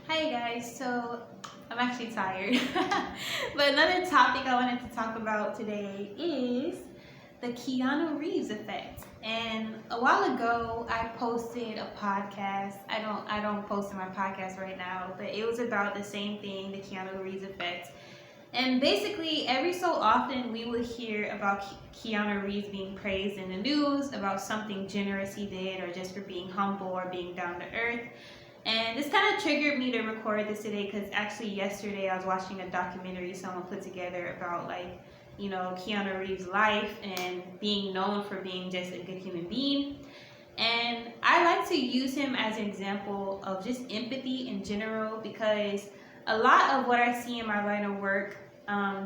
Hi guys, so I'm actually tired. But another topic I wanted to talk about today is the Keanu Reeves effect. And a while ago I posted a podcast. I don't post in my podcast right now, but it was about the same thing, the Keanu Reeves effect. And basically, every so often, we would hear about Keanu Reeves being praised in the news about something generous he did, or just for being humble or being down to earth. And this kind of triggered me to record this today because actually yesterday I was watching a documentary someone put together about Keanu Reeves' life and being known for being just a good human being. And I like to use him as an example of just empathy in general because a lot of what I see in my line of work,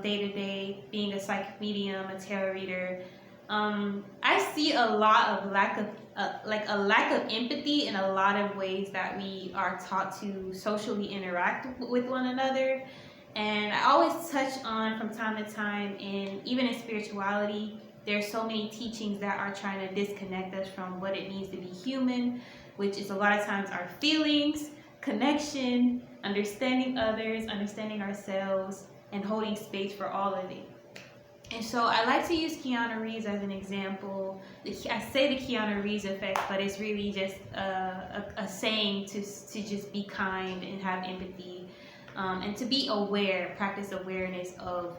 day to day, being a psychic medium, a tarot reader, I see a lot of lack of a lack of empathy in a lot of ways that we are taught to socially interact with one another. And I always touch on from time to time, and even in spirituality, there's so many teachings that are trying to disconnect us from what it means to be human, which is a lot of times our feelings, connection, understanding others, understanding ourselves, and holding space for all of it. And so I like to use Keanu Reeves as an example. I say the Keanu Reeves effect, but it's really just a saying to just be kind and have empathy, and to be aware, practice awareness of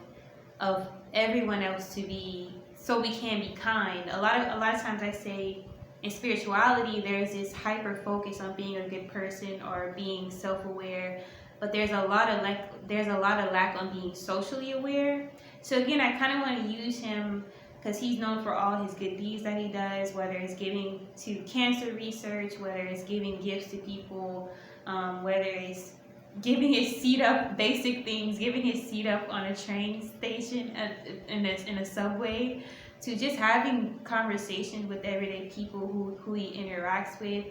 everyone else, to be so we can be kind. A lot of times I say in spirituality there's this hyper focus on being a good person or being self-aware, but there's a lot of lack on being socially aware. So again, I kind of want to use him because he's known for all his good deeds that he does, whether it's giving to cancer research, whether it's giving gifts to people, whether it's giving his seat up, basic things, giving his seat up on a train station, in a subway, to just having conversations with everyday people who he interacts with.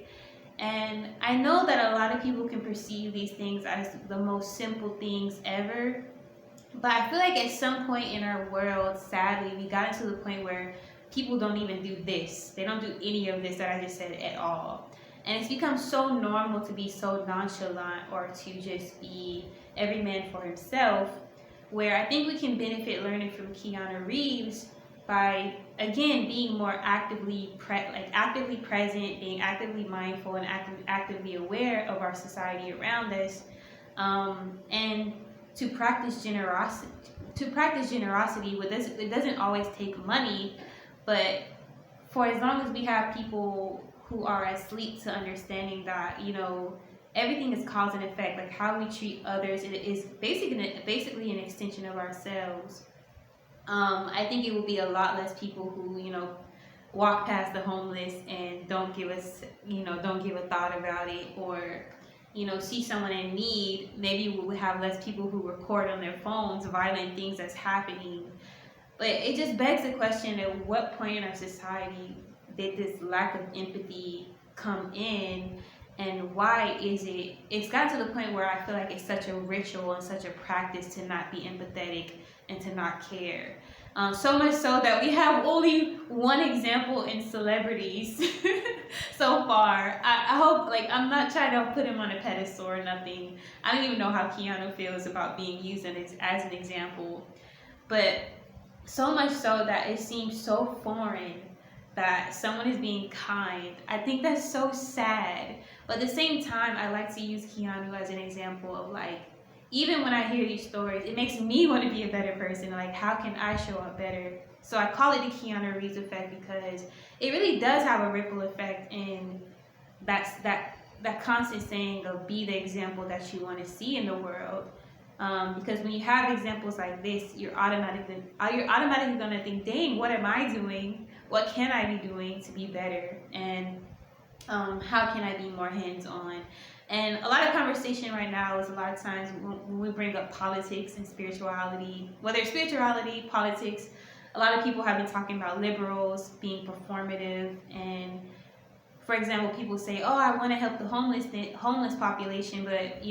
And I know that a lot of people can perceive these things as the most simple things ever, but I feel like at some point in our world, sadly, we got into the point where people don't even do this. They don't do any of this that I just said at all. And it's become so normal to be so nonchalant or to just be every man for himself, where I think we can benefit learning from Keanu Reeves by, again, being more actively present, being actively mindful, and actively aware of our society around us, and to practice generosity. It doesn't always take money, but for as long as we have people who are asleep to understanding that everything is cause and effect, like how we treat others, it is basically an extension of ourselves. I think it will be a lot less people who walk past the homeless and don't give a thought about it, or see someone in need. Maybe we would have less people who record on their phones violent things that's happening. But it just begs the question, at what point in our society did this lack of empathy come in, and why is it's gotten to the point where I feel like it's such a ritual and such a practice to not be empathetic and to not care. So much so that we have only one example in celebrities so far. I hope, I'm not trying to put him on a pedestal or nothing. I don't even know how Keanu feels about being used as an example. But so much so that it seems so foreign that someone is being kind. I think that's so sad. But at the same time, I like to use Keanu as an example of, even when I hear these stories, it makes me want to be a better person. How can I show up better? So I call it the Keanu Reeves effect because it really does have a ripple effect, and that's that constant saying of be the example that you want to see in the world. Because when you have examples like this, you're automatically going to think, dang, what am I doing? What can I be doing to be better? And how can I be more hands-on? And a lot of conversation right now is, a lot of times when we bring up politics and spirituality, whether it's spirituality, politics, a lot of people have been talking about liberals being performative. And for example, people say, oh, I want to help the homeless population, but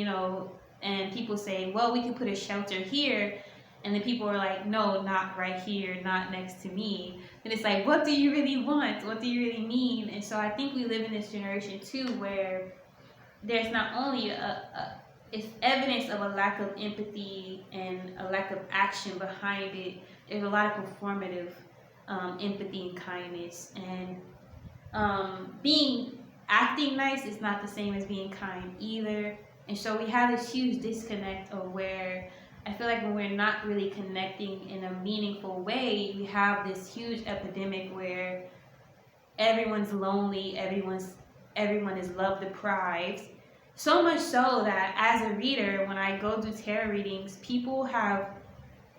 and people say, well, we can put a shelter here. And then people are like, no, not right here, not next to me. And it's like, what do you really want? What do you really mean? And so I think we live in this generation too, where there's not only it's evidence of a lack of empathy and a lack of action behind it. There's a lot of performative empathy and kindness, and acting nice is not the same as being kind either. And so we have this huge disconnect of where I feel like when we're not really connecting in a meaningful way, we have this huge epidemic where everyone's lonely, everyone is love deprived. So much so that as a reader, when I go do tarot readings, people have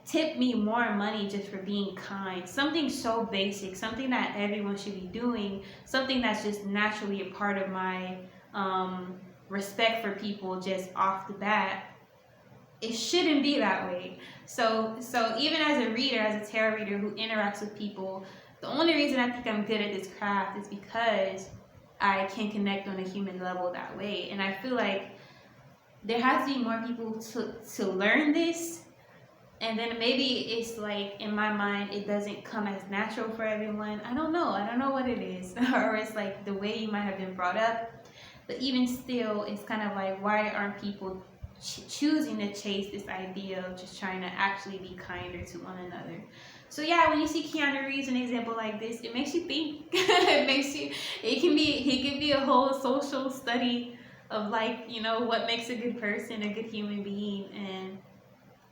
tipped me more money just for being kind. Something so basic, something that everyone should be doing, something that's just naturally a part of my respect for people just off the bat. It shouldn't be that way. So even as a reader, as a tarot reader who interacts with people, the only reason I think I'm good at this craft is because I can connect on a human level that way. And I feel like there has to be more people to learn this. And then maybe it's like, in my mind, it doesn't come as natural for everyone. I don't know what it is. Or it's like the way you might have been brought up. But even still, it's kind of like, why aren't people choosing to chase this idea of just trying to actually be kinder to one another? So yeah, when you see Keanu Reeves, an example like this, it makes you think. He can be a whole social study of, like, you know, what makes a good person, a good human being. And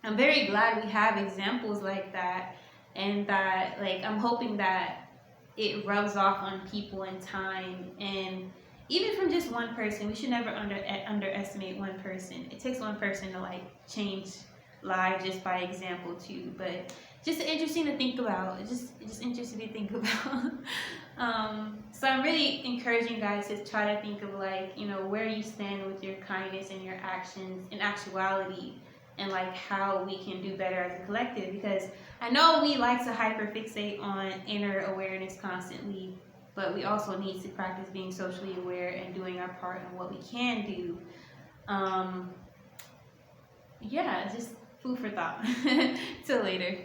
I'm very glad we have examples like that, and that, like, I'm hoping that it rubs off on people in time. And even from just one person, we should never underestimate one person. It takes one person to, like, change lives just by example too. But just interesting to think about. Just interesting to think about. So I'm really encouraging you guys to try to think of, like, you know, where you stand with your kindness and your actions in actuality, and like how we can do better as a collective. Because I know we like to hyperfixate on inner awareness constantly, but we also need to practice being socially aware and doing our part in what we can do. Yeah, just food for thought. Till later.